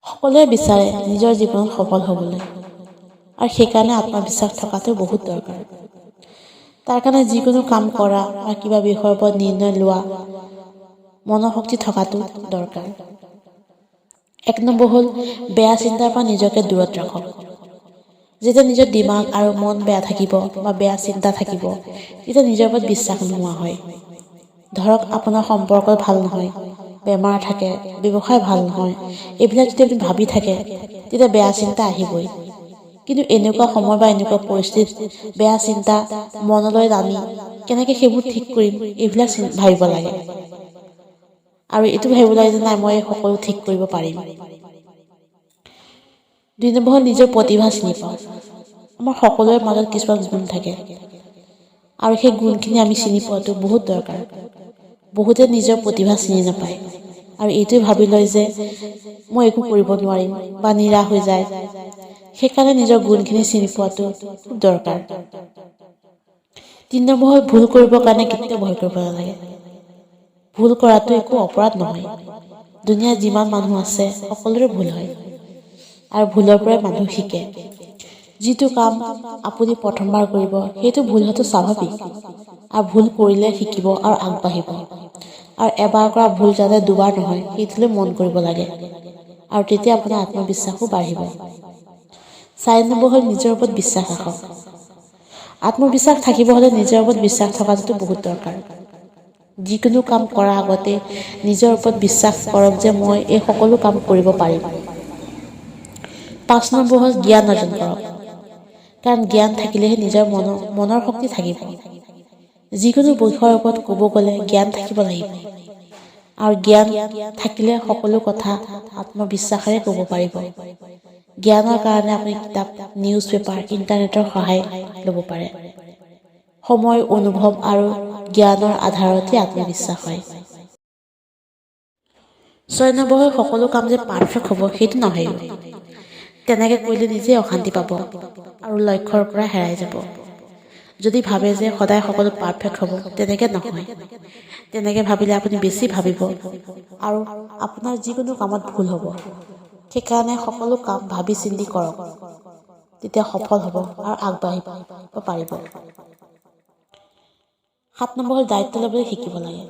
সকলোৱে বিচাৰে নিজৰ জীৱনত সফল হ'বলৈ আৰু সেইকাৰণে আত্মবিশ্বাস থকাটো বহুত দৰকাৰ। তাৰ কাৰণে যিকোনো কাম কৰা বা কিবা বিষয়ৰ ওপৰত নিৰ্ণয় লোৱা মনৰ শক্তি থকাটো দৰকাৰ। 1 নম্বৰ হ'ল বেয়া চিন্তাৰ পৰা নিজকে দূৰত ৰাখক। যেতিয়া নিজৰ দিমাগ আৰু মন বেয়া থাকিব বা বেয়া চিন্তা থাকিব তেতিয়া নিজৰ ওপৰত বিশ্বাস নোহোৱা হয়। ধৰক আপোনাৰ সম্পৰ্ক ভাল নহয়, বেমাৰ থাকে, ব্যৱসায় ভাল নহয়, এইবিলাক যদি আপুনি ভাবি থাকে তেতিয়া বেয়া চিন্তা আহিবই। কিন্তু এনেকুৱা সময় বা এনেকুৱা পৰিস্থিতিত বেয়া চিন্তা মনলৈ আনি কেনেকৈ সেইবোৰ ঠিক কৰিম এইবিলাক ভাবিব লাগে। আৰু এইটো ভাবিব লাগে যে নাই মই সকলো ঠিক কৰিব পাৰিম। 2 নম্বৰ হ'ল নিজৰ প্ৰতিভা চিনি পাওক। আমাৰ সকলোৰে মাজত কিছুমান গুণ থাকে আৰু সেই গুণখিনি আমি চিনি পোৱাটো বহুত দৰকাৰ। বহুতে নিজৰ প্ৰতিভা চিনি নাপায় আৰু এইটোৱে ভাবি লয় যে মই একো কৰিব নোৱাৰিম বা নিৰাশ হৈ যায়। সেইকাৰণে নিজৰ গুণখিনি চিনি পোৱাটো খুব দৰকাৰ। 3 নম্বৰ হ'ল ভুল কৰিবৰ কাৰণে কেতিয়াও ভয় কৰিব নালাগে। ভুল কৰাটো একো অপৰাধ নহয়। দুনিয়াত যিমান মানুহ আছে সকলোৰে ভুল হয় আৰু ভুলৰ পৰাই মানুহ শিকে। যিটো কাম আপুনি প্ৰথমবাৰ কৰিব সেইটো ভুল হোৱাটো স্বাভাৱিক আৰু ভুল কৰিলে শিকিব আৰু আগবাঢ়িব। আৰু এবাৰ কৰা ভুল যাতে দুবাৰ নহয় সেইটোলৈ মন কৰিব লাগে আৰু তেতিয়া আপোনাৰ আত্মবিশ্বাসো বাঢ়িব। 4 নম্বৰ হ'ল নিজৰ ওপৰত বিশ্বাস ৰাখক। আত্মবিশ্বাস থাকিব হ'লে নিজৰ ওপৰত বিশ্বাস থকাটো বহুত দৰকাৰ। যিকোনো কাম কৰাৰ আগতে নিজৰ ওপৰত বিশ্বাস কৰক যে মই এই সকলো কাম কৰিব পাৰিম। 5 নম্বৰ হ'ল জ্ঞান অৰ্জন কৰক। কাৰণ জ্ঞান থাকিলেহে নিজৰ মনৰ শক্তি থাকিব। যিকোনো বিষয়ৰ ওপৰত ক'ব গ'লে জ্ঞান থাকিব লাগিব আৰু জ্ঞান থাকিলে সকলো কথা আত্মবিশ্বাসেৰে ক'ব পাৰিব। জ্ঞানৰ কাৰণে আপুনি কিতাপ, নিউজ পেপাৰ, ইণ্টাৰনেটৰ সহায় ল'ব পাৰে। সময়, অনুভৱ আৰু জ্ঞানৰ আধাৰতে আত্মবিশ্বাস হয়। 6 নম্বৰ হ'ল সকলো কাম যে পাৰফেক্ট হ'ব সেইটো নহয়। তেনেকৈ কৰিলে নিজে অশান্তি পাব আৰু লক্ষ্যৰ পৰা হেৰাই যাব। যদি ভাবে যে সদায় সকলো পাৰফেক্ট হ'ব তেনেকৈ নহয়। তেনেকৈ ভাবিলে আপুনি বেছি ভাবিব আৰু আপোনাৰ যিকোনো কামত ভুল হ'ব। সেইকাৰণে সকলো কাম ভাবি চিন্তি কৰক, তেতিয়া সফল হ'ব আৰু আগবাঢ়িব পাৰিব। 7 নম্বৰ হ'ল দায়িত্ব ল'বলৈ শিকিব লাগে।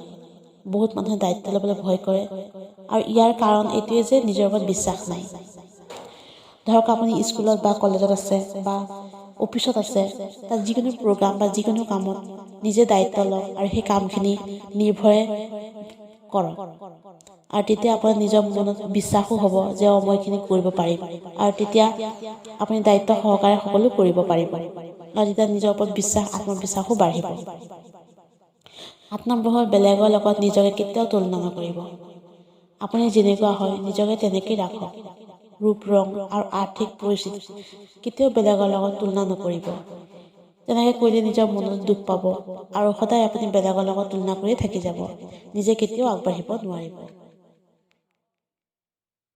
বহুত মানুহে দায়িত্ব ল'বলৈ ভয় কৰে আৰু ইয়াৰ কাৰণ এইটোৱে যে নিজৰ ওপৰত বিশ্বাস নাই। ধৰক আপুনি স্কুলত বা কলেজত আছে বা অফিচত আছে, তাত যিকোনো প্ৰগ্ৰাম বা যিকোনো কামত নিজে দায়িত্ব লওক আৰু সেই কামখিনি নিৰ্ভৰে কৰক। আৰু তেতিয়া আপোনাৰ নিজৰ মনত বিশ্বাসো হ'ব যে মই এইখিনি কৰিব পাৰিম আৰু তেতিয়া আপুনি দায়িত্ব সহকাৰে সকলো কৰিব পাৰিব আৰু তেতিয়া নিজৰ ওপৰত বিশ্বাস, আত্মবিশ্বাসো বাঢ়িব। 8 নম্বৰ হ'ল বেলেগৰ লগত নিজকে কেতিয়াও তুলনা নকৰিব। আপুনি যেনেকুৱা হয় নিজকে তেনেকেই ৰাখক। ৰূপ, ৰং আৰু আৰ্থিক পৰিস্থিতি কেতিয়াও বেলেগৰ লগত তুলনা নকৰিব। তেনেকৈ কৰিলে নিজৰ মনত দুখ পাব আৰু সদায় আপুনি বেলেগৰ লগত তুলনা কৰিয়ে থাকি যাব। নিজে কেতিয়াও আগবাঢ়িব নোৱাৰিব।